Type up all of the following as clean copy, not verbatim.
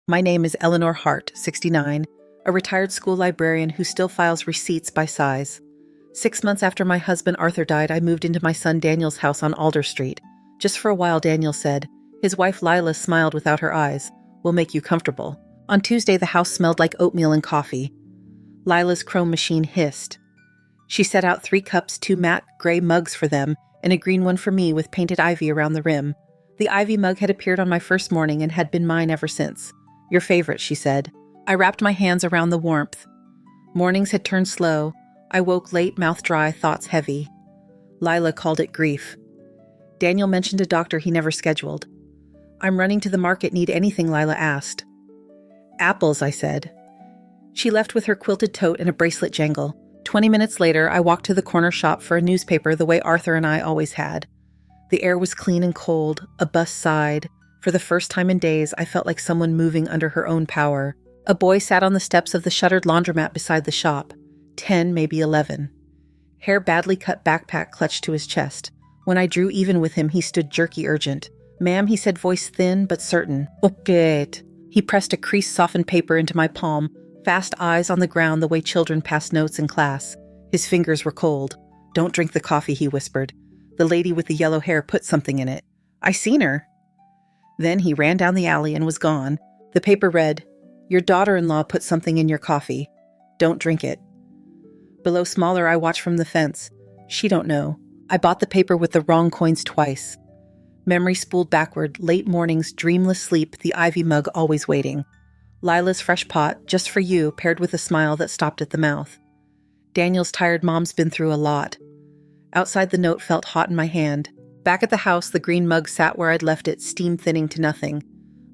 My name is Eleanor Hart, 69, a retired school librarian who still files receipts by size. 6 months after my husband Arthur died, I moved into my son Daniel's house on Alder Street. Just for a while, Daniel said. His wife Lila smiled without her eyes. We'll make you comfortable. On Tuesday, the house smelled like oatmeal and coffee. Lila's chrome machine hissed. She set out 3 cups, 2 matte gray mugs for them, and a green one for me with painted ivy around the rim. The ivy mug had appeared on my first morning and had been mine ever since. Your favorite, she said. I wrapped my hands around the warmth. Mornings had turned slow. I woke late, mouth dry, thoughts heavy. Lila called it grief. Daniel mentioned a doctor he never scheduled. I'm running to the market, need anything, Lila asked. Apples, I said. She left with her quilted tote and a bracelet jangle. 20 minutes later, I walked to the corner shop for a newspaper the way Arthur and I always had. The air was clean and cold. A bus sighed. For the first time in days, I felt like someone moving under her own power. A boy sat on the steps of the shuttered laundromat beside the shop. 10, maybe 11. Hair badly cut backpack clutched to his chest. When I drew even with him, he stood jerky urgent. Ma'am, he said, voice thin but certain. Okay. He pressed a creased softened paper into my palm, fast eyes on the ground the way children pass notes in class. His fingers were cold. Don't drink the coffee, he whispered. The lady with the yellow hair put something in it. I seen her. Then he ran down the alley and was gone. The paper read, Your daughter-in-law put something in your coffee. Don't drink it. Below smaller, I watched from the fence. She don't know. I bought the paper with the wrong coins twice. Memory spooled backward, late mornings, dreamless sleep, the ivy mug always waiting. Lila's fresh pot, just for you, paired with a smile that stopped at the mouth. Daniel's tired mom's been through a lot. Outside, the note felt hot in my hand. Back at the house, the green mug sat where I'd left it, steam thinning to nothing.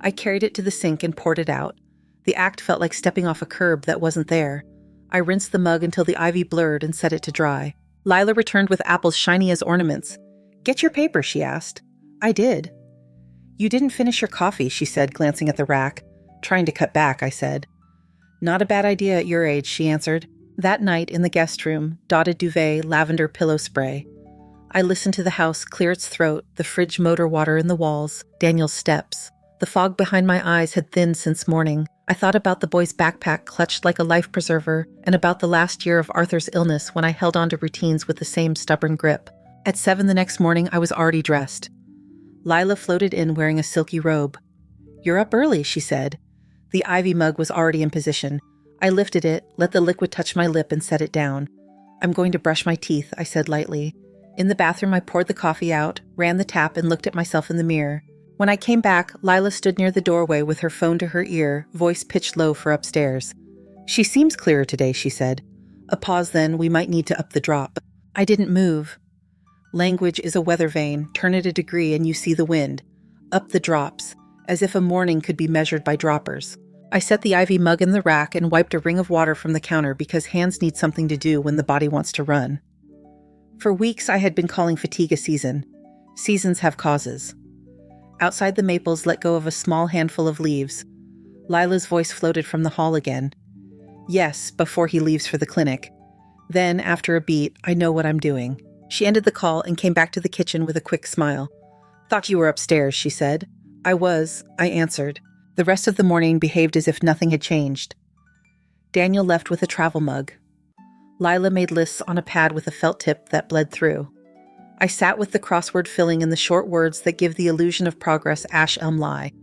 I carried it to the sink and poured it out. The act felt like stepping off a curb that wasn't there. I rinsed the mug until the ivy blurred and set it to dry. Lila returned with apples shiny as ornaments. Get your paper, she asked. I did. You didn't finish your coffee, she said, glancing at the rack. Trying to cut back, I said. Not a bad idea at your age, she answered. That night in the guest room, dotted duvet, lavender pillow spray. I listened to the house clear its throat, the fridge motor water in the walls, Daniel's steps. The fog behind my eyes had thinned since morning. I thought about the boy's backpack clutched like a life preserver and about the last year of Arthur's illness when I held on to routines with the same stubborn grip. At 7 the next morning, I was already dressed. Lila floated in wearing a silky robe. You're up early, she said. The ivy mug was already in position. I lifted it, let the liquid touch my lip and set it down. I'm going to brush my teeth, I said lightly. In the bathroom, I poured the coffee out, ran the tap, and looked at myself in the mirror. When I came back, Lila stood near the doorway with her phone to her ear, voice pitched low for upstairs. She seems clearer today, she said. A pause then, we might need to up the drop. I didn't move. Language is a weather vane, turn it a degree and you see the wind. Up the drops, as if a morning could be measured by droppers. I set the ivy mug in the rack and wiped a ring of water from the counter because hands need something to do when the body wants to run. For weeks, I had been calling fatigue a season. Seasons have causes. Outside, the maples let go of a small handful of leaves. Lila's voice floated from the hall again. Yes, before he leaves for the clinic. Then, after a beat, I know what I'm doing. She ended the call and came back to the kitchen with a quick smile. Thought you were upstairs, she said. I was, I answered. The rest of the morning behaved as if nothing had changed. Daniel left with a travel mug. Lila made lists on a pad with a felt tip that bled through. I sat with the crossword filling in the short words that give the illusion of progress Ash Elm lie.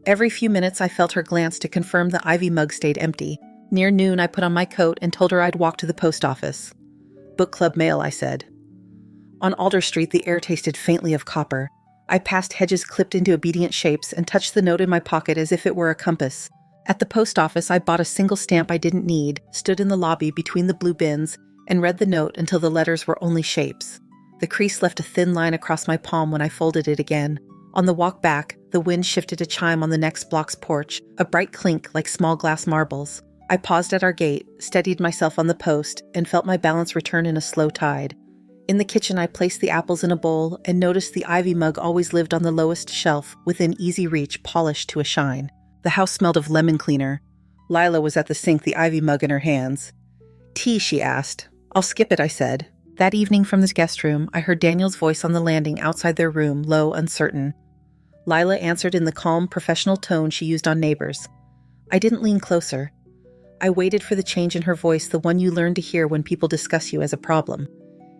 Every few minutes I felt her glance to confirm the ivy mug stayed empty. Near noon I put on my coat and told her I'd walk to the post office. Book club mail, I said. On Alder Street the air tasted faintly of copper. I passed hedges clipped into obedient shapes and touched the note in my pocket as if it were a compass. At the post office I bought a single stamp I didn't need, stood in the lobby between the blue bins, and read the note until the letters were only shapes. The crease left a thin line across my palm when I folded it again. On the walk back, the wind shifted a chime on the next block's porch, a bright clink like small glass marbles. I paused at our gate, steadied myself on the post, and felt my balance return in a slow tide. In the kitchen, I placed the apples in a bowl and noticed the ivy mug always lived on the lowest shelf, within easy reach, polished to a shine. The house smelled of lemon cleaner. Lila was at the sink, the ivy mug in her hands. Tea, she asked. I'll skip it, I said. That evening from this guest room, I heard Daniel's voice on the landing outside their room, low, uncertain. Lila answered in the calm, professional tone she used on neighbors. I didn't lean closer. I waited for the change in her voice, the one you learn to hear when people discuss you as a problem.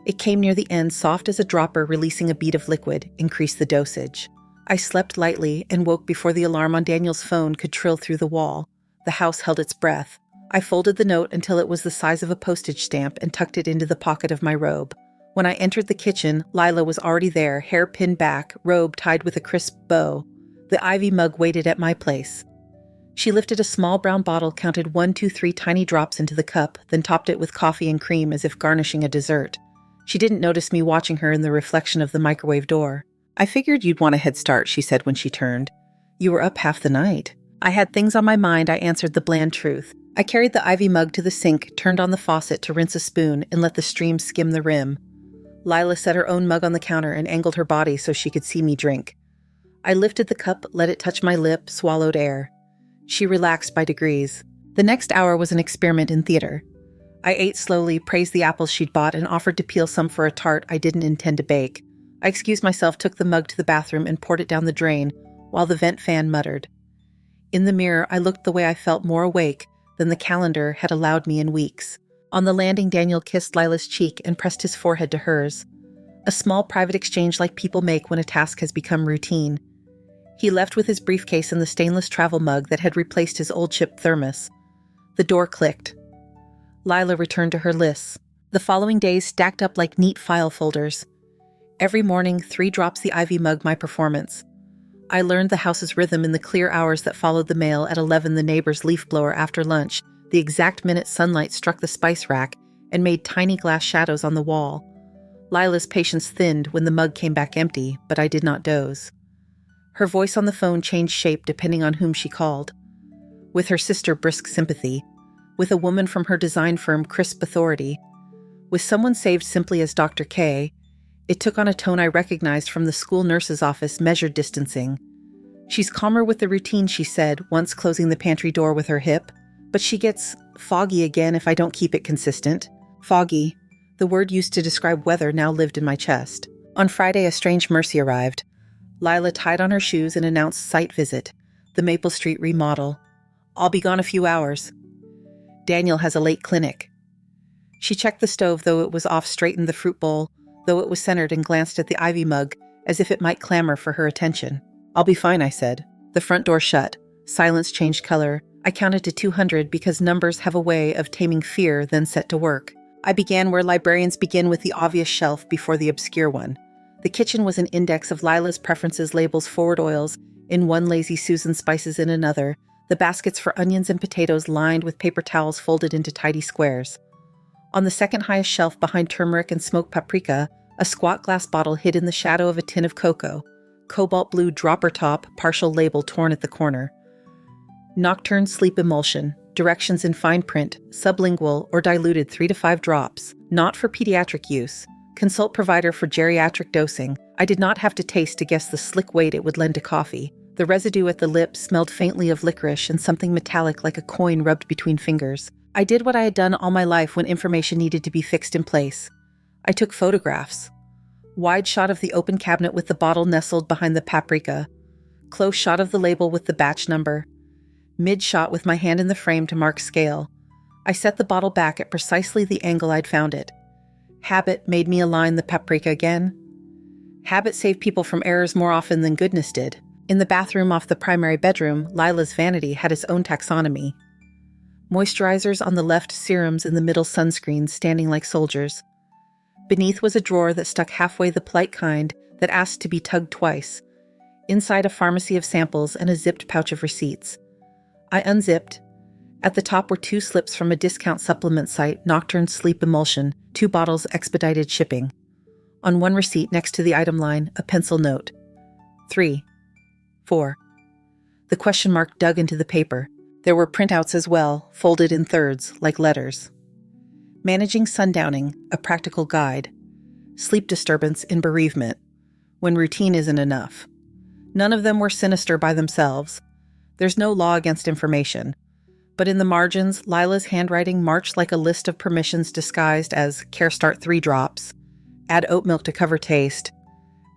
It came near the end, soft as a dropper releasing a bead of liquid, increased the dosage. I slept lightly and woke before the alarm on Daniel's phone could trill through the wall. The house held its breath. I folded the note until it was the size of a postage stamp and tucked it into the pocket of my robe. When I entered the kitchen, Lila was already there, hair pinned back, robe tied with a crisp bow. The ivy mug waited at my place. She lifted a small brown bottle, counted 1, 2, 3 tiny drops into the cup, then topped it with coffee and cream as if garnishing a dessert. She didn't notice me watching her in the reflection of the microwave door. I figured you'd want a head start, she said when she turned. You were up half the night. I had things on my mind, I answered the bland truth. I carried the ivy mug to the sink, turned on the faucet to rinse a spoon, and let the stream skim the rim. Lila set her own mug on the counter and angled her body so she could see me drink. I lifted the cup, let it touch my lip, swallowed air. She relaxed by degrees. The next hour was an experiment in theater. I ate slowly, praised the apples she'd bought, and offered to peel some for a tart I didn't intend to bake. I excused myself, took the mug to the bathroom, and poured it down the drain, while the vent fan muttered. In the mirror, I looked the way I felt, more awake than the calendar had allowed me in weeks. On the landing, Daniel kissed Lila's cheek and pressed his forehead to hers. A small private exchange like people make when a task has become routine. He left with his briefcase and the stainless travel mug that had replaced his old chip thermos. The door clicked. Lila returned to her lists. The following days stacked up like neat file folders. Every morning, 3 drops the ivy mug my performance. I learned the house's rhythm in the clear hours that followed the mail. At 11, the neighbor's leaf blower after lunch, the exact minute sunlight struck the spice rack and made tiny glass shadows on the wall. Lila's patience thinned when the mug came back empty, but I did not doze. Her voice on the phone changed shape depending on whom she called. With her sister, brisk sympathy. With a woman from her design firm, crisp authority. With someone saved simply as Dr. K, it took on a tone I recognized from the school nurse's office, measured distancing. She's calmer with the routine, she said, once closing the pantry door with her hip. But she gets foggy again if I don't keep it consistent. Foggy, the word used to describe weather, now lived in my chest. On Friday, a strange mercy arrived. Lila tied on her shoes and announced site visit, the Maple Street remodel. I'll be gone a few hours. Daniel has a late clinic. She checked the stove, though it was off, straightened the fruit bowl, though it was centered, and glanced at the ivy mug as if it might clamor for her attention. I'll be fine, I said. The front door shut. Silence changed color. I counted to 200 because numbers have a way of taming fear, then set to work. I began where librarians begin, with the obvious shelf before the obscure one. The kitchen was an index of Lila's preferences, labels, forward oils in one, Lazy Susan spices in another, the baskets for onions and potatoes lined with paper towels folded into tidy squares. On the second highest shelf, behind turmeric and smoked paprika, a squat glass bottle hid in the shadow of a tin of cocoa. Cobalt blue dropper top, partial label torn at the corner. Nocturne sleep emulsion, directions in fine print, sublingual or diluted 3 to 5 drops, not for pediatric use. Consult provider for geriatric dosing. I did not have to taste to guess the slick weight it would lend to coffee. The residue at the lips smelled faintly of licorice and something metallic like a coin rubbed between fingers. I did what I had done all my life when information needed to be fixed in place. I took photographs. Wide shot of the open cabinet with the bottle nestled behind the paprika. Close shot of the label with the batch number. Mid shot with my hand in the frame to mark scale. I set the bottle back at precisely the angle I'd found it. Habit made me align the paprika again. Habit saved people from errors more often than goodness did. In the bathroom off the primary bedroom, Lila's vanity had its own taxonomy. Moisturizers on the left, serums in the middle, sunscreens standing like soldiers. Beneath was a drawer that stuck halfway, the polite kind that asked to be tugged twice. Inside, a pharmacy of samples and a zipped pouch of receipts. I unzipped. At the top were 2 slips from a discount supplement site, Nocturne Sleep Emulsion, 2 bottles, expedited shipping. On one receipt, next to the item line, a pencil note. 3. 4. The question mark dug into the paper. There were printouts as well, folded in thirds, like letters. Managing sundowning, a practical guide. Sleep disturbance in bereavement, when routine isn't enough. None of them were sinister by themselves. There's no law against information. But in the margins, Lila's handwriting marched like a list of permissions disguised as Care Start 3 drops, add oat milk to cover taste,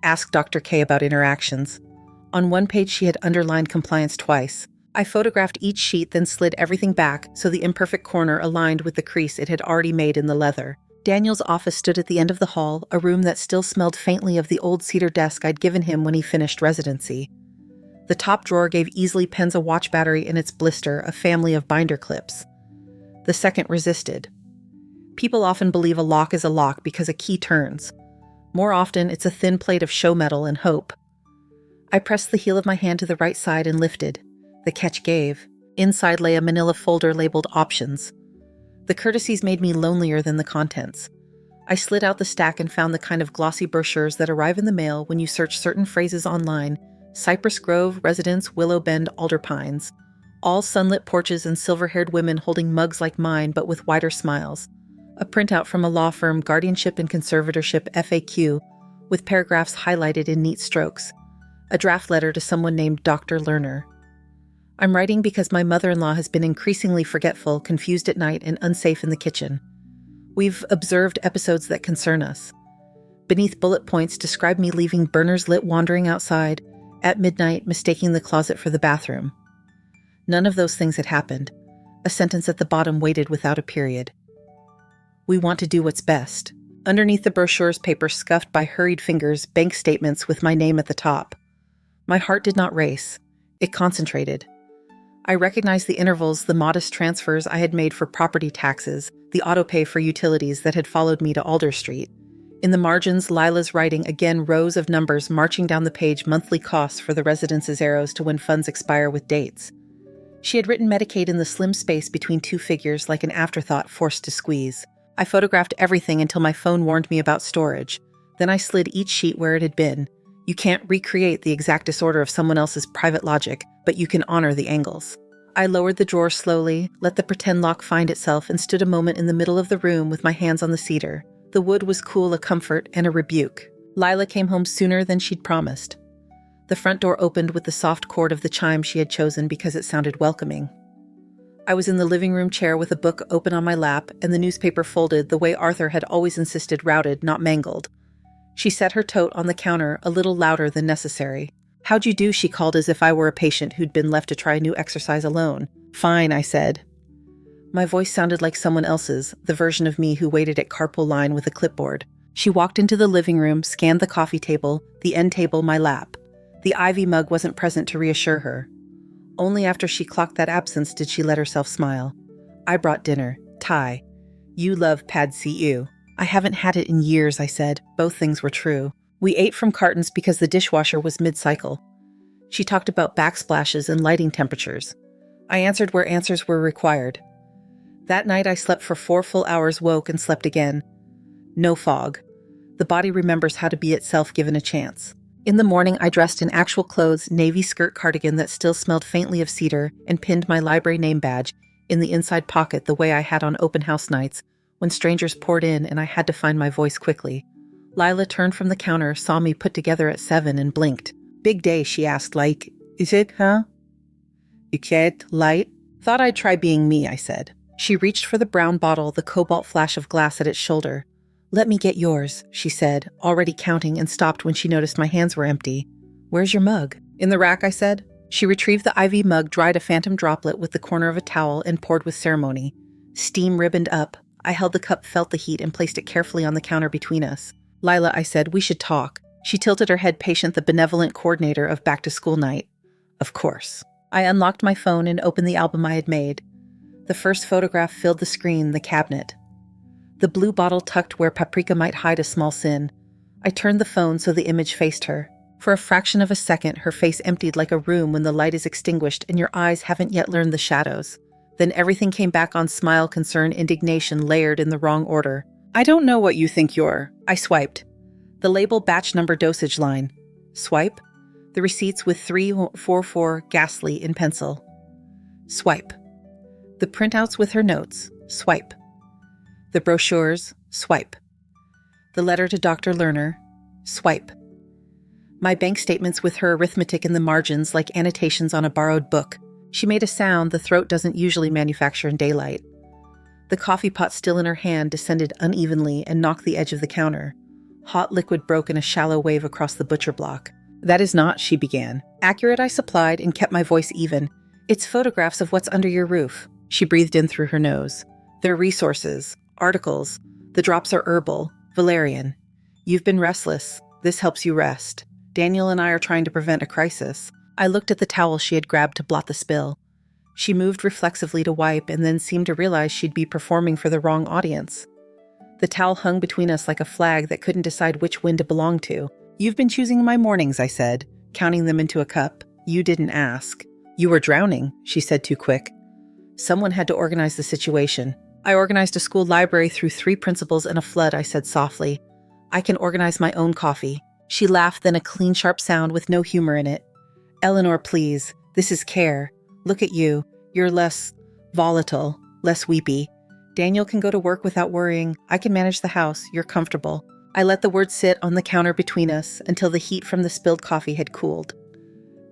ask Dr. K about interactions. On one page, she had underlined compliance twice. I photographed each sheet, then slid everything back so the imperfect corner aligned with the crease it had already made in the leather. Daniel's office stood at the end of the hall, a room that still smelled faintly of the old cedar desk I'd given him when he finished residency. The top drawer gave easily pens a watch battery in its blister, a family of binder clips. The second resisted. People often believe a lock is a lock because a key turns. More often, it's a thin plate of show metal and hope. I pressed the heel of my hand to the right side and lifted. The catch gave. Inside lay a manila folder labeled Options. The courtesies made me lonelier than the contents. I slid out the stack and found the kind of glossy brochures that arrive in the mail when you search certain phrases online: Cypress Grove, Residence, Willow Bend, Alder Pines. All sunlit porches and silver-haired women holding mugs like mine but with wider smiles. A printout from a law firm, Guardianship and Conservatorship FAQ, with paragraphs highlighted in neat strokes. A draft letter to someone named Dr. Lerner. I'm writing because my mother-in-law has been increasingly forgetful, confused at night, and unsafe in the kitchen. We've observed episodes that concern us. Beneath bullet points describe me leaving burners lit, wandering outside, at midnight mistaking the closet for the bathroom. None of those things had happened. A sentence at the bottom waited without a period. We want to do what's best. Underneath the brochure's paper scuffed by hurried fingers, bank statements with my name at the top. My heart did not race. It concentrated. I recognized the intervals, the modest transfers I had made for property taxes, the autopay for utilities that had followed me to Alder Street. In the margins, Lila's writing again, rows of numbers marching down the page, monthly costs for the residence's arrows to when funds expire with dates. She had written Medicaid in the slim space between two figures like an afterthought forced to squeeze. I photographed everything until my phone warned me about storage. Then I slid each sheet where it had been. You can't recreate the exact disorder of someone else's private logic, but you can honor the angles. I lowered the drawer slowly, let the pretend lock find itself, and stood a moment in the middle of the room with my hands on the cedar. The wood was cool, a comfort and a rebuke. Lila came home sooner than she'd promised. The front door opened with the soft chord of the chime she had chosen because it sounded welcoming. I was in the living room chair with a book open on my lap and the newspaper folded the way Arthur had always insisted, routed, not mangled. She set her tote on the counter a little louder than necessary. "How'd you do?" she called as if I were a patient who'd been left to try a new exercise alone. "Fine," I said. My voice sounded like someone else's, the version of me who waited at carpool line with a clipboard. She walked into the living room, scanned the coffee table, the end table, my lap. The ivy mug wasn't present to reassure her. Only after she clocked that absence did she let herself smile. "I brought dinner. Thai. You love pad see ew." "I haven't had it in years," I said. Both things were true. We ate from cartons because the dishwasher was mid-cycle. She talked about backsplashes and lighting temperatures. I answered where answers were required. That night I slept for 4 full hours, woke and slept again. No fog. The body remembers how to be itself given a chance. In the morning, I dressed in actual clothes, navy skirt cardigan that still smelled faintly of cedar, and pinned my library name badge in the inside pocket the way I had on open house nights when strangers poured in and I had to find my voice quickly. Lila turned from the counter, saw me put together at 7 and blinked. "Big day," she asked, like, "Is it, huh?" "You can't light?" "Thought I'd try being me," I said. She reached for the brown bottle, the cobalt flash of glass at its shoulder. "Let me get yours," she said, already counting, and stopped when she noticed my hands were empty. "Where's your mug?" "In the rack," I said. She retrieved the IV mug, dried a phantom droplet with the corner of a towel, and poured with ceremony. Steam ribboned up. I held the cup, felt the heat, and placed it carefully on the counter between us. "Lila," I said, "we should talk." She tilted her head, patient, the benevolent coordinator of back-to-school night. "Of course." I unlocked my phone and opened the album I had made. The first photograph filled the screen, the cabinet. The blue bottle tucked where paprika might hide a small sin. I turned the phone so the image faced her. For a fraction of a second, her face emptied like a room when the light is extinguished and your eyes haven't yet learned the shadows. Then everything came back on: smile, concern, indignation, layered in the wrong order. "I don't know what you think you're." I swiped. The label, batch number, dosage line. Swipe. The receipts with 344 ghastly in pencil. Swipe. The printouts with her notes. Swipe. The brochures. Swipe. The letter to Dr. Lerner. Swipe. My bank statements with her arithmetic in the margins like annotations on a borrowed book. She made a sound the throat doesn't usually manufacture in daylight. The coffee pot still in her hand descended unevenly and knocked the edge of the counter. Hot liquid broke in a shallow wave across the butcher block. That is not, she began. Accurate, I supplied, and kept my voice even. It's photographs of what's under your roof. She breathed in through her nose. They're resources, articles. The drops are herbal, valerian. You've been restless. This helps you rest. Daniel and I are trying to prevent a crisis. I looked at the towel she had grabbed to blot the spill. She moved reflexively to wipe and then seemed to realize she'd be performing for the wrong audience. The towel hung between us like a flag that couldn't decide which wind to belong to. You've been choosing my mornings, I said, counting them into a cup. You didn't ask. You were drowning, she said too quick. Someone had to organize the situation. I organized a school library through 3 principals and a flood, I said softly. I can organize my own coffee. She laughed, then a clean, sharp sound with no humor in it. Eleanor, please. This is care. Look at you. You're less volatile, less weepy. Daniel can go to work without worrying. I can manage the house. You're comfortable. I let the words sit on the counter between us until the heat from the spilled coffee had cooled.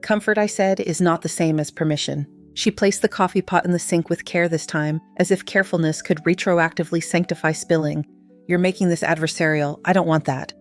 Comfort, I said, is not the same as permission. She placed the coffee pot in the sink with care this time, as if carefulness could retroactively sanctify spilling. You're making this adversarial. I don't want that.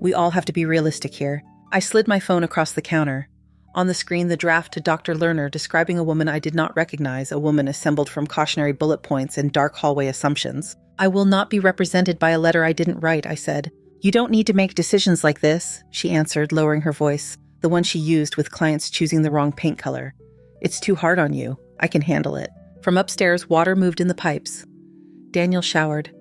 We all have to be realistic here. I slid my phone across the counter. On the screen, the draft to Dr. Lerner describing a woman I did not recognize, a woman assembled from cautionary bullet points and dark hallway assumptions. I will not be represented by a letter I didn't write, I said. You don't need to make decisions like this, she answered, lowering her voice, the one she used with clients choosing the wrong paint color. It's too hard on you. I can handle it. From upstairs, water moved in the pipes. Daniel showered.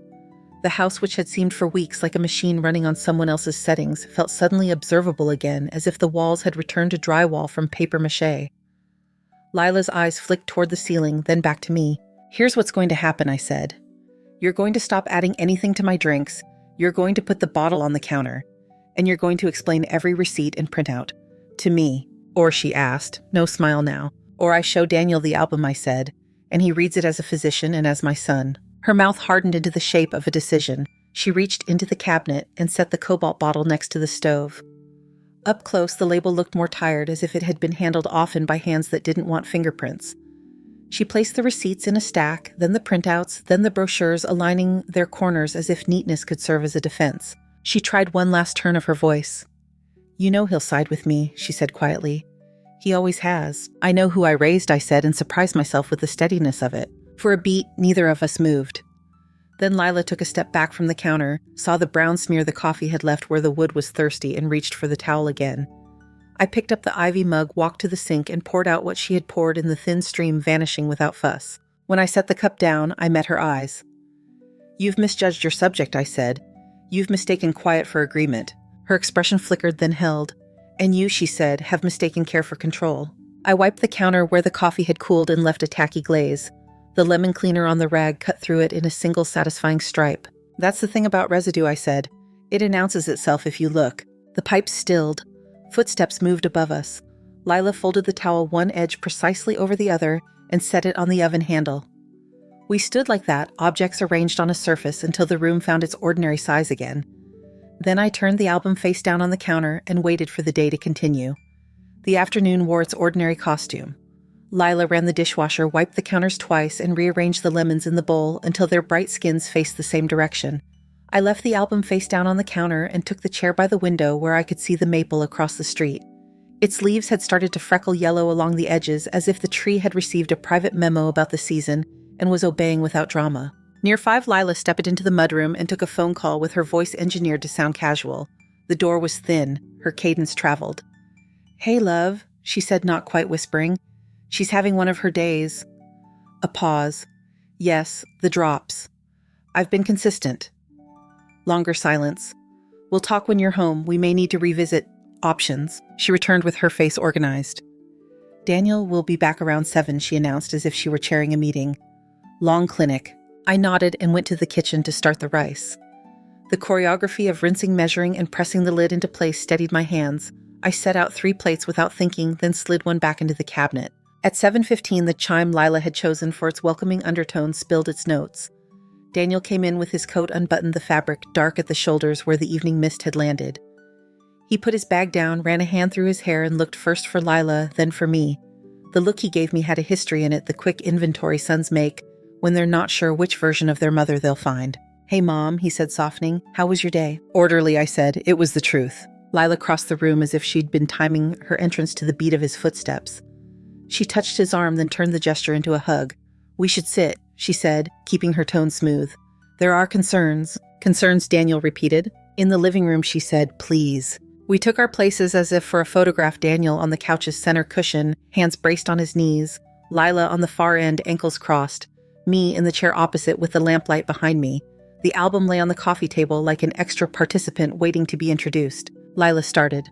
The house, which had seemed for weeks like a machine running on someone else's settings, felt suddenly observable again, as if the walls had returned to drywall from papier-mâché. Lila's eyes flicked toward the ceiling, then back to me. Here's what's going to happen, I said. You're going to stop adding anything to my drinks, you're going to put the bottle on the counter, and you're going to explain every receipt and printout. To me. Or, she asked, no smile now. Or I show Daniel the album, I said, and he reads it as a physician and as my son. Her mouth hardened into the shape of a decision. She reached into the cabinet and set the cobalt bottle next to the stove. Up close, the label looked more tired, as if it had been handled often by hands that didn't want fingerprints. She placed the receipts in a stack, then the printouts, then the brochures, aligning their corners as if neatness could serve as a defense. She tried one last turn of her voice. You know he'll side with me, she said quietly. He always has. I know who I raised, I said, and surprised myself with the steadiness of it. For a beat, neither of us moved. Then Lila took a step back from the counter, saw the brown smear the coffee had left where the wood was thirsty, and reached for the towel again. I picked up the ivy mug, walked to the sink, and poured out what she had poured in the thin stream, vanishing without fuss. When I set the cup down, I met her eyes. You've misjudged your subject, I said. You've mistaken quiet for agreement. Her expression flickered, then held. And you, she said, have mistaken care for control. I wiped the counter where the coffee had cooled and left a tacky glaze. The lemon cleaner on the rag cut through it in a single satisfying stripe. That's the thing about residue, I said. It announces itself if you look. The pipes stilled. Footsteps moved above us. Lila folded the towel one edge precisely over the other and set it on the oven handle. We stood like that, objects arranged on a surface, until the room found its ordinary size again. Then I turned the album face down on the counter and waited for the day to continue. The afternoon wore its ordinary costume. Lila ran the dishwasher, wiped the counters twice, and rearranged the lemons in the bowl until their bright skins faced the same direction. I left the album face down on the counter and took the chair by the window where I could see the maple across the street. Its leaves had started to freckle yellow along the edges, as if the tree had received a private memo about the season and was obeying without drama. Near 5, Lila stepped into the mudroom and took a phone call with her voice engineered to sound casual. The door was thin. Her cadence traveled. Hey, love, she said, not quite whispering. She's having one of her days. A pause. Yes, the drops. I've been consistent. Longer silence. We'll talk when you're home. We may need to revisit options. She returned with her face organized. Daniel will be back around 7, she announced as if she were chairing a meeting. Long clinic. I nodded and went to the kitchen to start the rice. The choreography of rinsing, measuring, and pressing the lid into place steadied my hands. I set out 3 plates without thinking, then slid one back into the cabinet. At 7:15, the chime Lila had chosen for its welcoming undertone spilled its notes. Daniel came in with his coat unbuttoned, the fabric dark at the shoulders where the evening mist had landed. He put his bag down, ran a hand through his hair, and looked first for Lila, then for me. The look he gave me had a history in it, the quick inventory sons make when they're not sure which version of their mother they'll find. Hey, Mom, he said, softening. How was your day? Orderly, I said. It was the truth. Lila crossed the room as if she'd been timing her entrance to the beat of his footsteps. She touched his arm, then turned the gesture into a hug. "We should sit," she said, keeping her tone smooth. "There are concerns." "Concerns," Daniel repeated. "In the living room," she said, "please." We took our places as if for a photograph, Daniel on the couch's center cushion, hands braced on his knees, Lila on the far end, ankles crossed, me in the chair opposite with the lamplight behind me. The album lay on the coffee table like an extra participant waiting to be introduced. Lila started.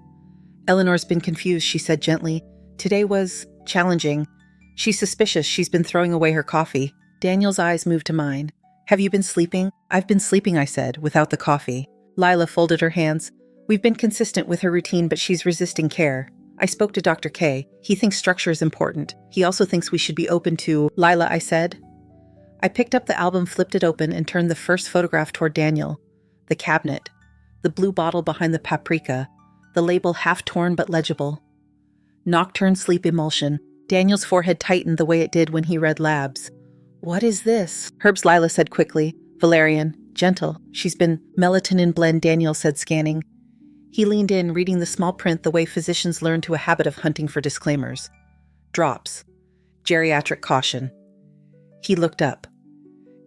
"Eleanor's been confused," she said gently. "Today was challenging. She's suspicious she's been throwing away her coffee." Daniel's eyes moved to mine. "Have you been sleeping?" "I've been sleeping," I said, without the coffee. Lila folded her hands. "We've been consistent with her routine, but she's resisting care. I spoke to Dr. K. He thinks structure is important. He also thinks we should be open to—" "Lila," I said. I picked up the album, flipped it open, and turned the first photograph toward Daniel. The cabinet. The blue bottle behind the paprika. The label half torn but legible. Nocturne sleep emulsion. Daniel's forehead tightened the way it did when he read labs. "What is this?" "Herbs," Lila said quickly. "Valerian. Gentle. She's been—" "Melatonin blend," Daniel said, scanning. He leaned in, reading the small print the way physicians learn to a habit of hunting for disclaimers. "Drops. Geriatric caution." He looked up.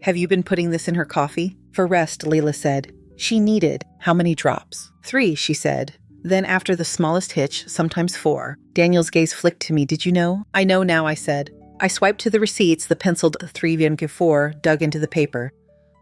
"Have you been putting this in her coffee?" "For rest," Leila said. "She needed—" "How many drops?" "3, she said. Then after the smallest hitch, sometimes 4. Daniel's gaze flicked to me. "Did you know?" "I know now," I said. I swiped to the receipts, the penciled 3 dug into the paper.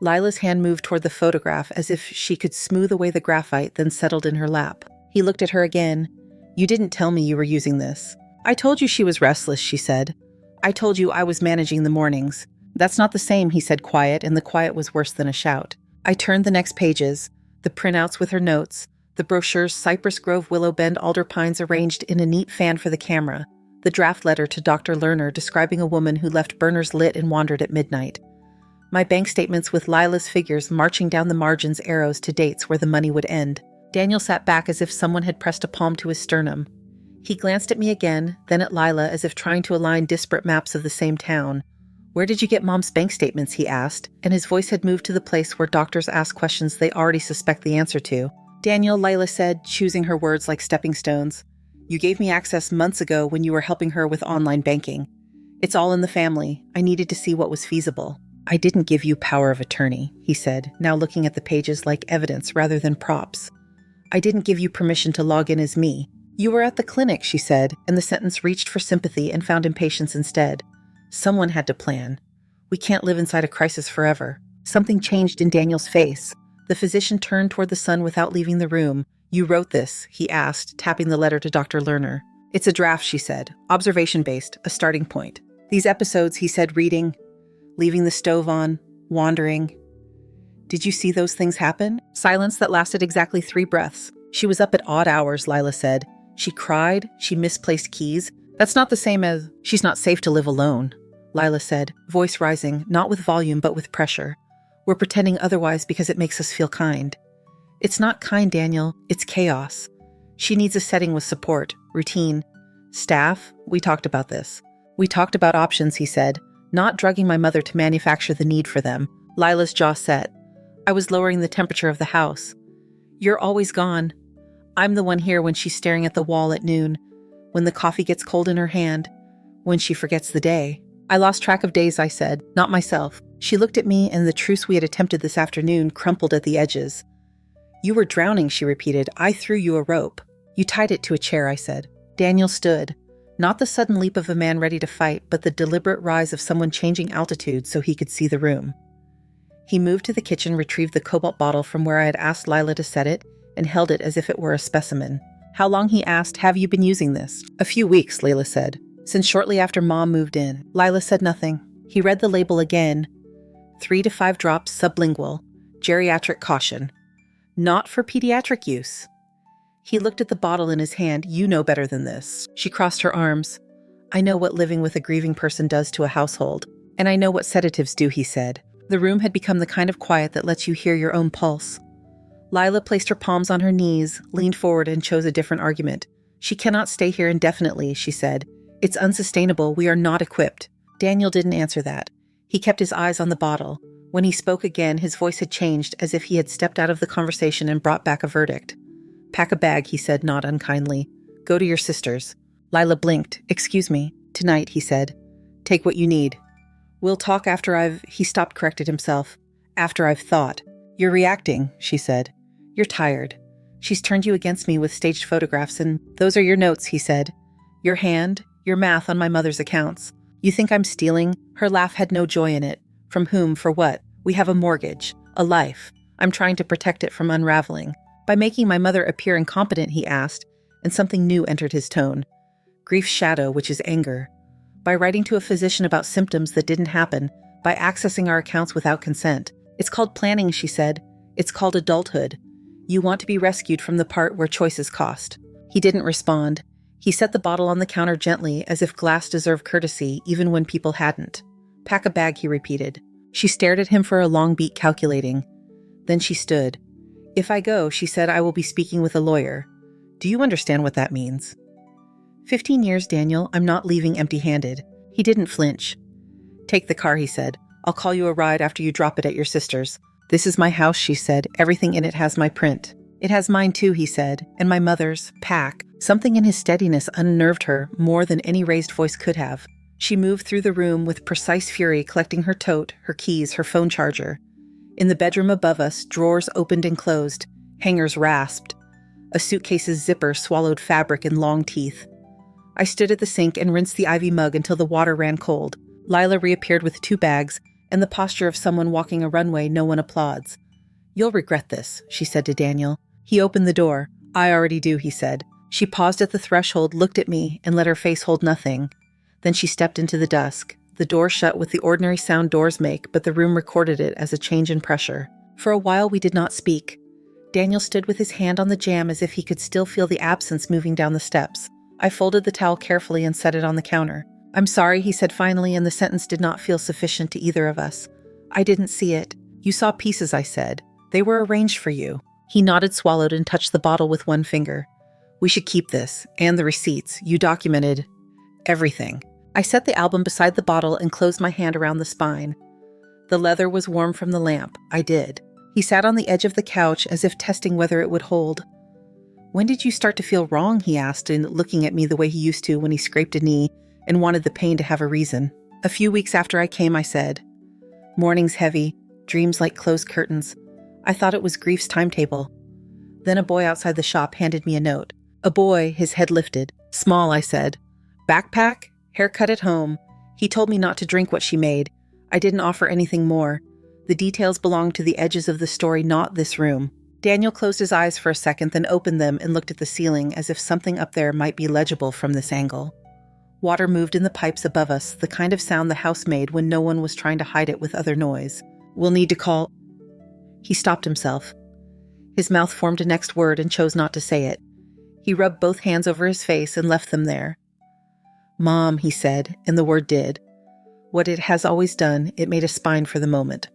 Lila's hand moved toward the photograph as if she could smooth away the graphite, then settled in her lap. He looked at her again. "You didn't tell me you were using this." "I told you she was restless," she said. "I told you I was managing the mornings." "That's not the same," he said, quiet, and the quiet was worse than a shout. I turned the next pages, the printouts with her notes, the brochures, Cypress Grove, Willow Bend, Alder Pines arranged in a neat fan for the camera, the draft letter to Dr. Lerner describing a woman who left burners lit and wandered at midnight. My bank statements with Lila's figures marching down the margins, arrows to dates where the money would end. Daniel sat back as if someone had pressed a palm to his sternum. He glanced at me again, then at Lila as if trying to align disparate maps of the same town. "Where did you get Mom's bank statements?" he asked, and his voice had moved to the place where doctors ask questions they already suspect the answer to. "Daniel," Lila said, choosing her words like stepping stones. "You gave me access months ago when you were helping her with online banking. It's all in the family. I needed to see what was feasible." "I didn't give you power of attorney," he said, now looking at the pages like evidence rather than props. "I didn't give you permission to log in as me." "You were at the clinic," she said, and the sentence reached for sympathy and found impatience instead. "Someone had to plan. We can't live inside a crisis forever." Something changed in Daniel's face. The physician turned toward the sun without leaving the room. "You wrote this?" he asked, tapping the letter to Dr. Lerner. "It's a draft," she said. "Observation-based, a starting point. These episodes," he said, reading, "leaving the stove on, wandering." "Did you see those things happen?" Silence that lasted exactly 3 breaths. "She was up at odd hours," Lila said. "She cried. She misplaced keys. That's not the same as—" "She's not safe to live alone," Lila said, voice rising, not with volume but with pressure. "We're pretending otherwise because it makes us feel kind." "It's not kind, Daniel. It's chaos. She needs a setting with support, routine. Staff, we talked about this. We talked about options," he said, not drugging my mother to manufacture the need for them. Lila's jaw set. "I was lowering the temperature of the house. You're always gone. I'm the one here when she's staring at the wall at noon, when the coffee gets cold in her hand, when she forgets the day." "I lost track of days," I said, "not myself." She looked at me, and the truce we had attempted this afternoon crumpled at the edges. "You were drowning," she repeated. "I threw you a rope." "You tied it to a chair," I said. Daniel stood. Not the sudden leap of a man ready to fight, but the deliberate rise of someone changing altitude so he could see the room. He moved to the kitchen, retrieved the cobalt bottle from where I had asked Lila to set it, and held it as if it were a specimen. "How long," he asked, "have you been using this?" "A few weeks," Lila said. "Since shortly after Mom moved in." Lila said nothing. He read the label again. 3 to 5 drops sublingual. Geriatric caution. Not for pediatric use. He looked at the bottle in his hand. "You know better than this." She crossed her arms. "I know what living with a grieving person does to a household. And I know what sedatives do," he said. The room had become the kind of quiet that lets you hear your own pulse. Lila placed her palms on her knees, leaned forward, and chose a different argument. "She cannot stay here indefinitely," she said. "It's unsustainable. We are not equipped." Daniel didn't answer that. He kept his eyes on the bottle. When he spoke again, his voice had changed, as if he had stepped out of the conversation and brought back a verdict. Pack a bag, he said, not unkindly. Go to your sister's. Lila blinked. Excuse me. Tonight, he said. Take what you need. We'll talk after he stopped, corrected himself. After I've thought. You're reacting, she said. You're tired. She's turned you against me with staged photographs, and those are your notes, he said. Your hand, your math on my mother's accounts. You think I'm stealing? Her laugh had no joy in it. From whom, for what? We have a mortgage, a life. I'm trying to protect it from unraveling. By making my mother appear incompetent, he asked, and something new entered his tone. Grief's shadow, which is anger. By writing to a physician about symptoms that didn't happen, by accessing our accounts without consent. It's called planning, she said. It's called adulthood. You want to be rescued from the part where choices cost. He didn't respond. He set the bottle on the counter gently, as if glass deserved courtesy, even when people hadn't. Pack a bag, he repeated. She stared at him for a long beat, calculating. Then she stood. If I go, she said, I will be speaking with a lawyer. Do you understand what that means? 15 years, Daniel. I'm not leaving empty-handed. He didn't flinch. Take the car, he said. I'll call you a ride after you drop it at your sister's. This is my house, she said. Everything in it has my print. It has mine too, he said, and my mother's. Pack. Something in his steadiness unnerved her more than any raised voice could have. She moved through the room with precise fury, collecting her tote, her keys, her phone charger. In the bedroom above us, drawers opened and closed. Hangers rasped. A suitcase's zipper swallowed fabric in long teeth. I stood at the sink and rinsed the ivy mug until the water ran cold. Lila reappeared with 2 bags, and the posture of someone walking a runway no one applauds. You'll regret this, she said to Daniel. He opened the door. I already do, he said. She paused at the threshold, looked at me, and let her face hold nothing. Then she stepped into the dusk. The door shut with the ordinary sound doors make, but the room recorded it as a change in pressure. For a while we did not speak. Daniel stood with his hand on the jamb as if he could still feel the absence moving down the steps. I folded the towel carefully and set it on the counter. I'm sorry, he said finally, and the sentence did not feel sufficient to either of us. I didn't see it. You saw pieces, I said. They were arranged for you. He nodded, swallowed, and touched the bottle with one finger. We should keep this, and the receipts. You documented everything. I set the album beside the bottle and closed my hand around the spine. The leather was warm from the lamp. I did. He sat on the edge of the couch as if testing whether it would hold. When did you start to feel wrong, he asked, and looking at me the way he used to when he scraped a knee and wanted the pain to have a reason. A few weeks after I came, I said. Mornings heavy, dreams like closed curtains. I thought it was grief's timetable. Then a boy outside the shop handed me a note. A boy, his head lifted. Small, I said. Backpack? Haircut at home. He told me not to drink what she made. I didn't offer anything more. The details belonged to the edges of the story, not this room. Daniel closed his eyes for a second, then opened them and looked at the ceiling as if something up there might be legible from this angle. Water moved in the pipes above us, the kind of sound the house made when no one was trying to hide it with other noise. We'll need to call... He stopped himself. His mouth formed a next word and chose not to say it. He rubbed both hands over his face and left them there. Mom, he said, and the word did. What it has always done, it made a spine for the moment.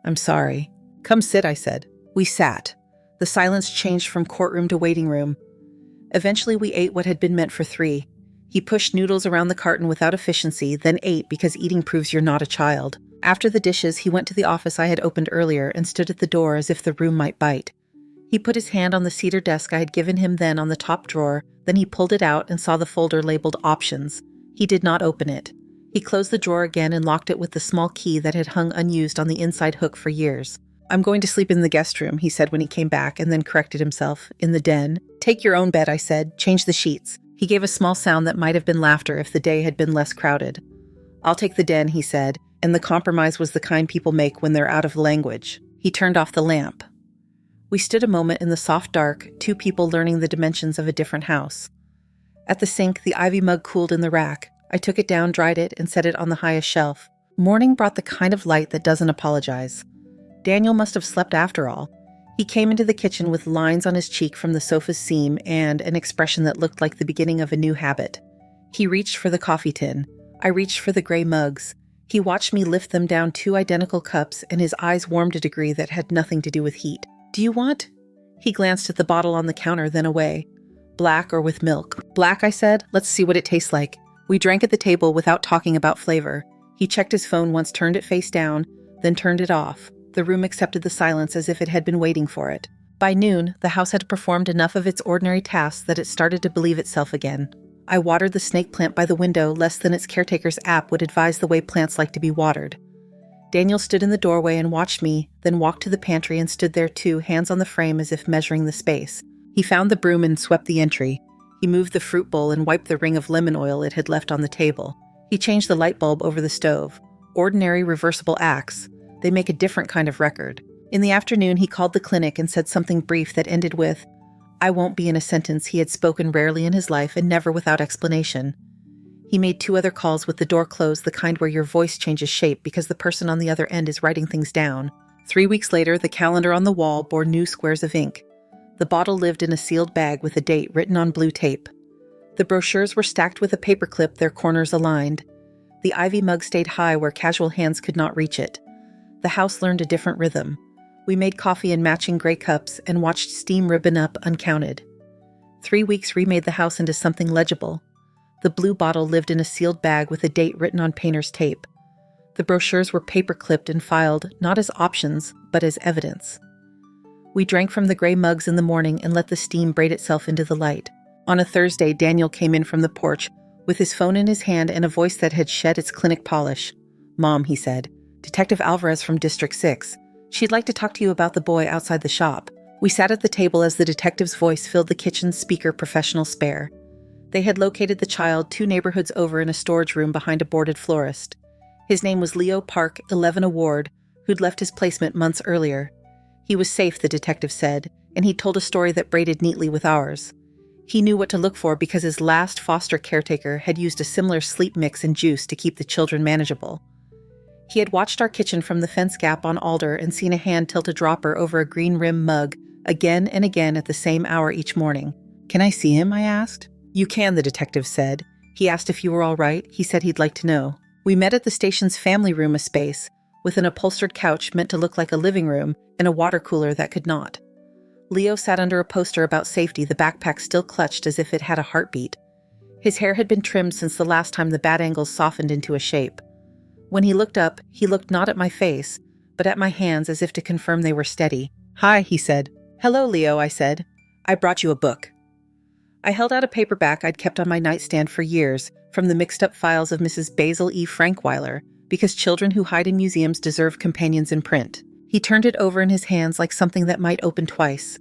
I'm sorry. Come sit, I said. We sat. The silence changed from courtroom to waiting room. Eventually we ate what had been meant for 3. He pushed noodles around the carton without efficiency, then ate because eating proves you're not a child. After the dishes, he went to the office I had opened earlier and stood at the door as if the room might bite. He put his hand on the cedar desk I had given him then on the top drawer, then he pulled it out and saw the folder labeled Options. He did not open it. He closed the drawer again and locked it with the small key that had hung unused on the inside hook for years. I'm going to sleep in the guest room, he said when he came back, and then corrected himself. In the den. Take your own bed, I said. Change the sheets. He gave a small sound that might have been laughter if the day had been less crowded. I'll take the den, he said, and the compromise was the kind people make when they're out of language. He turned off the lamp. We stood a moment in the soft dark, 2 people learning the dimensions of a different house. At the sink, the ivy mug cooled in the rack. I took it down, dried it, and set it on the highest shelf. Morning brought the kind of light that doesn't apologize. Daniel must have slept after all. He came into the kitchen with lines on his cheek from the sofa's seam and an expression that looked like the beginning of a new habit. He reached for the coffee tin. I reached for the gray mugs. He watched me lift them down 2 identical cups, and his eyes warmed a degree that had nothing to do with heat. Do you want? He glanced at the bottle on the counter, then away. Black or with milk? Black, I said. Let's see what it tastes like. We drank at the table without talking about flavor. He checked his phone once, turned it face down, then turned it off. The room accepted the silence as if it had been waiting for it. By noon, the house had performed enough of its ordinary tasks that it started to believe itself again. I watered the snake plant by the window less than its caretaker's app would advise the way plants like to be watered. Daniel stood in the doorway and watched me, then walked to the pantry and stood there too, hands on the frame as if measuring the space. He found the broom and swept the entry. He moved the fruit bowl and wiped the ring of lemon oil it had left on the table. He changed the light bulb over the stove. Ordinary reversible acts. They make a different kind of record. In the afternoon, he called the clinic and said something brief that ended with, "I won't be," in a sentence he had spoken rarely in his life and never without explanation. He made 2 other calls with the door closed, the kind where your voice changes shape because the person on the other end is writing things down. 3 weeks later, the calendar on the wall bore new squares of ink. The bottle lived in a sealed bag with a date written on blue tape. The brochures were stacked with a paperclip, their corners aligned. The ivy mug stayed high where casual hands could not reach it. The house learned a different rhythm. We made coffee in matching gray cups and watched steam ribbon up uncounted. 3 weeks remade the house into something legible. The blue bottle lived in a sealed bag with a date written on painter's tape. The brochures were paper-clipped and filed, not as options, but as evidence. We drank from the gray mugs in the morning and let the steam braid itself into the light. On a Thursday, Daniel came in from the porch, with his phone in his hand and a voice that had shed its clinic polish. "Mom," he said, "Detective Alvarez from District 6. She'd like to talk to you about the boy outside the shop." We sat at the table as the detective's voice filled the kitchen speaker professional spare. They had located the child 2 neighborhoods over in a storage room behind a boarded florist. His name was Leo Park, 11 Award, who'd left his placement months earlier. He was safe, the detective said, and he told a story that braided neatly with ours. He knew what to look for because his last foster caretaker had used a similar sleep mix and juice to keep the children manageable. He had watched our kitchen from the fence gap on Alder and seen a hand tilt a dropper over a green rim mug again and again at the same hour each morning. "Can I see him?" I asked. "You can," the detective said. He asked if you were all right. He said he'd like to know. We met at the station's family room, a space, with an upholstered couch meant to look like a living room and a water cooler that could not. Leo sat under a poster about safety, the backpack still clutched as if it had a heartbeat. His hair had been trimmed since the last time the bad angles softened into a shape. When he looked up, he looked not at my face, but at my hands as if to confirm they were steady. "Hi," he said. "Hello, Leo," I said. "I brought you a book." I held out a paperback I'd kept on my nightstand for years, from the mixed-up files of Mrs. Basil E. Frankweiler, because children who hide in museums deserve companions in print. He turned it over in his hands like something that might open twice.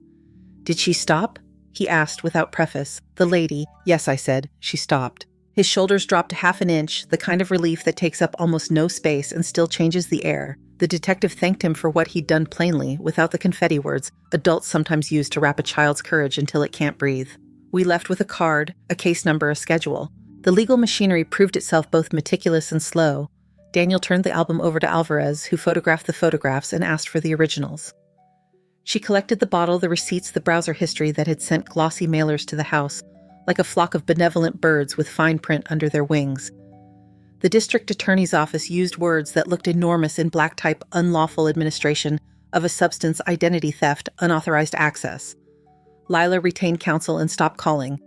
"Did she stop?" he asked without preface. "The lady." "Yes," I said. "She stopped." His shoulders dropped half an inch, the kind of relief that takes up almost no space and still changes the air. The detective thanked him for what he'd done plainly, without the confetti words adults sometimes use to wrap a child's courage until it can't breathe. We left with a card, a case number, a schedule. The legal machinery proved itself both meticulous and slow. Daniel turned the album over to Alvarez, who photographed the photographs and asked for the originals. She collected the bottle, the receipts, the browser history that had sent glossy mailers to the house, like a flock of benevolent birds with fine print under their wings. The district attorney's office used words that looked enormous in black type: unlawful administration of a substance, identity theft, unauthorized access. Lila retained counsel and stopped calling.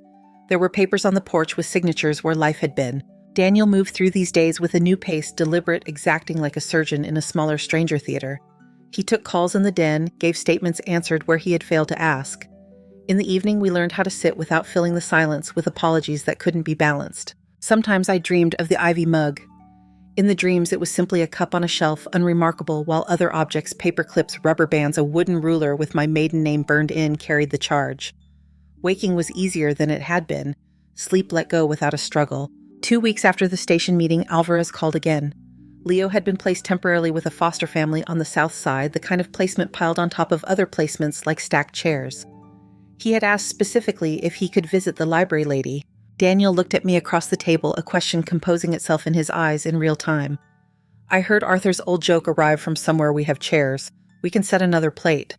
There were papers on the porch with signatures where life had been. Daniel moved through these days with a new pace, deliberate, exacting like a surgeon in a smaller stranger theater. He took calls in the den, gave statements, answered where he had failed to ask. In the evening, we learned how to sit without filling the silence with apologies that couldn't be balanced. Sometimes I dreamed of the ivy mug. In the dreams, it was simply a cup on a shelf, unremarkable, while other objects, paper clips, rubber bands, a wooden ruler with my maiden name burned in, carried the charge. Waking was easier than it had been. Sleep let go without a struggle. 2 weeks after the station meeting, Alvarez called again. Leo had been placed temporarily with a foster family on the south side, the kind of placement piled on top of other placements like stacked chairs. He had asked specifically if he could visit the library lady. Daniel looked at me across the table, a question composing itself in his eyes in real time. "I heard Arthur's old joke arrive from somewhere. We have chairs. We can set another plate."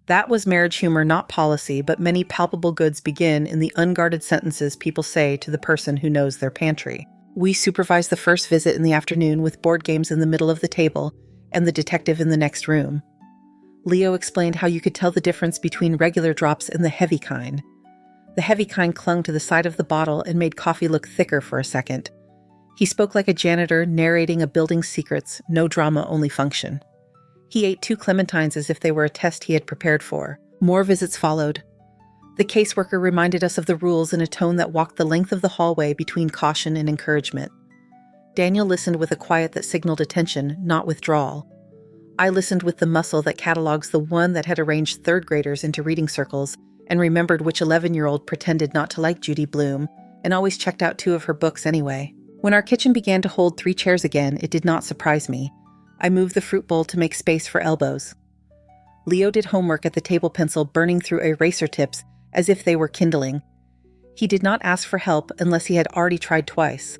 That was marriage humor, not policy, but many palpable goods begin in the unguarded sentences people say to the person who knows their pantry. We supervised the first visit in the afternoon with board games in the middle of the table and the detective in the next room. Leo explained how you could tell the difference between regular drops and the heavy kind. The heavy kind clung to the side of the bottle and made coffee look thicker for a second. He spoke like a janitor narrating a building's secrets, no drama, only function. He ate 2 clementines as if they were a test he had prepared for. More visits followed. The caseworker reminded us of the rules in a tone that walked the length of the hallway between caution and encouragement. Daniel listened with a quiet that signaled attention, not withdrawal. I listened with the muscle that catalogs the one that had arranged third graders into reading circles and remembered which 11-year-old pretended not to like Judy Blume and always checked out 2 of her books anyway. When our kitchen began to hold 3 chairs again, it did not surprise me. I moved the fruit bowl to make space for elbows. Leo did homework at the table pencil, burning through eraser tips as if they were kindling. He did not ask for help unless he had already tried twice.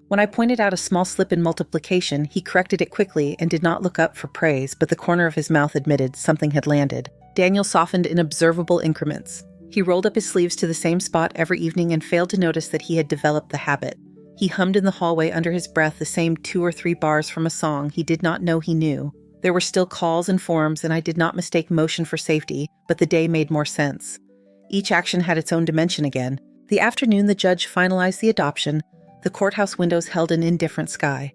When I pointed out a small slip in multiplication, he corrected it quickly and did not look up for praise, but the corner of his mouth admitted something had landed. Daniel softened in observable increments. He rolled up his sleeves to the same spot every evening and failed to notice that he had developed the habit. He hummed in the hallway under his breath the same 2 or 3 bars from a song he did not know he knew. There were still calls and forms, and I did not mistake motion for safety, but the day made more sense. Each action had its own dimension again. The afternoon the judge finalized the adoption, the courthouse windows held an indifferent sky.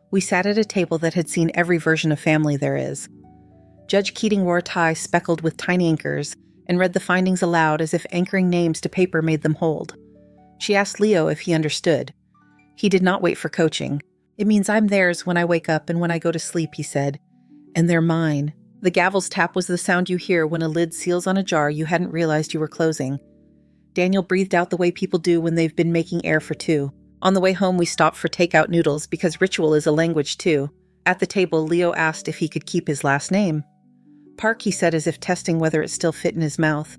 We sat at a table that had seen every version of family there is. Judge Keating wore a tie speckled with tiny anchors and read the findings aloud as if anchoring names to paper made them hold. She asked Leo if he understood. He did not wait for coaching. "It means I'm theirs when I wake up and when I go to sleep," he said. "And they're mine." The gavel's tap was the sound you hear when a lid seals on a jar you hadn't realized you were closing. Daniel breathed out the way people do when they've been making air for 2. On the way home, we stopped for takeout noodles because ritual is a language too. At the table, Leo asked if he could keep his last name. "Park," he said, as if testing whether it still fit in his mouth.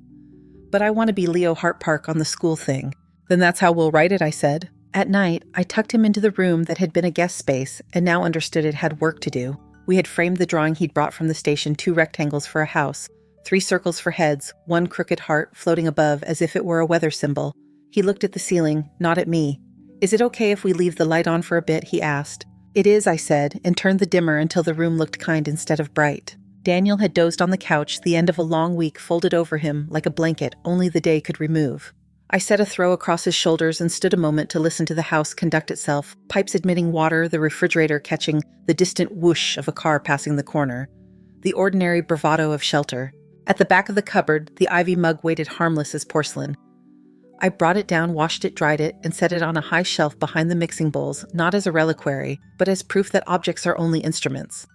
"But I want to be Leo Hart Park on the school thing." "Then that's how we'll write it," I said. At night, I tucked him into the room that had been a guest space and now understood it had work to do. We had framed the drawing he'd brought from the station, 2 rectangles for a house, 3 circles for heads, 1 crooked heart floating above as if it were a weather symbol. He looked at the ceiling, not at me. "Is it okay if we leave the light on for a bit?" he asked. "It is," I said, and turned the dimmer until the room looked kind instead of bright. Daniel had dozed on the couch, the end of a long week folded over him like a blanket only the day could remove. I set a throw across his shoulders and stood a moment to listen to the house conduct itself, pipes admitting water, the refrigerator catching the distant whoosh of a car passing the corner. The ordinary bravado of shelter. At the back of the cupboard, the ivy mug waited harmless as porcelain. I brought it down, washed it, dried it, and set it on a high shelf behind the mixing bowls, not as a reliquary, but as proof that objects are only instruments.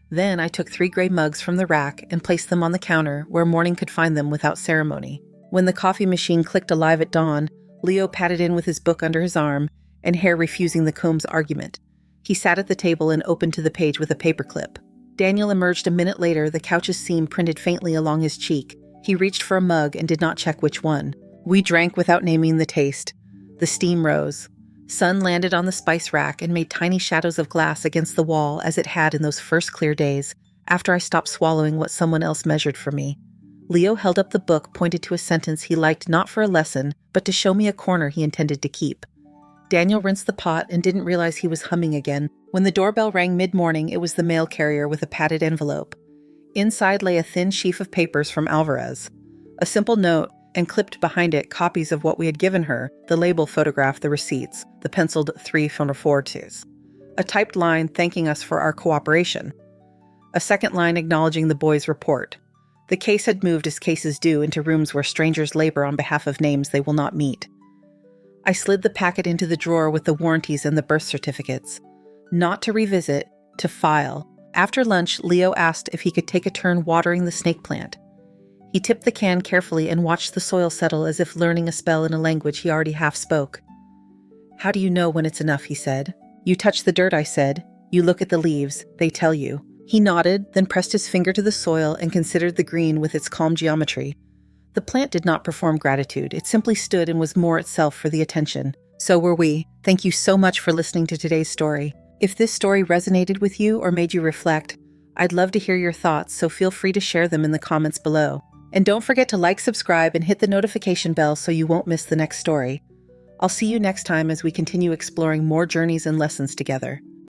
Then I took 3 gray mugs from the rack and placed them on the counter where morning could find them without ceremony. When the coffee machine clicked alive at dawn, Leo padded in with his book under his arm and hair refusing the comb's argument. He sat at the table and opened to the page with a paperclip. Daniel emerged a minute later, the couch's seam printed faintly along his cheek. He reached for a mug and did not check which one. We drank without naming the taste. The steam rose. Sun landed on the spice rack and made tiny shadows of glass against the wall as it had in those first clear days, after I stopped swallowing what someone else measured for me. Leo held up the book, pointed to a sentence he liked not for a lesson, but to show me a corner he intended to keep. Daniel rinsed the pot and didn't realize he was humming again. When the doorbell rang mid-morning, it was the mail carrier with a padded envelope. Inside lay a thin sheaf of papers from Alvarez. A simple note, and clipped behind it copies of what we had given her. The label photographed the receipts, the penciled 3 from 4s. A typed line thanking us for our cooperation. A second line acknowledging the boys' report. The case had moved, as cases do, into rooms where strangers labor on behalf of names they will not meet. I slid the packet into the drawer with the warranties and the birth certificates. Not to revisit, to file. After lunch, Leo asked if he could take a turn watering the snake plant. He tipped the can carefully and watched the soil settle as if learning a spell in a language he already half spoke. "How do you know when it's enough?" he said. "You touch the dirt," I said. "You look at the leaves. They tell you." He nodded, then pressed his finger to the soil and considered the green with its calm geometry. The plant did not perform gratitude. It simply stood and was more itself for the attention. So were we. Thank you so much for listening to today's story. If this story resonated with you or made you reflect, I'd love to hear your thoughts, so feel free to share them in the comments below. And don't forget to like, subscribe, and hit the notification bell so you won't miss the next story. I'll see you next time as we continue exploring more journeys and lessons together.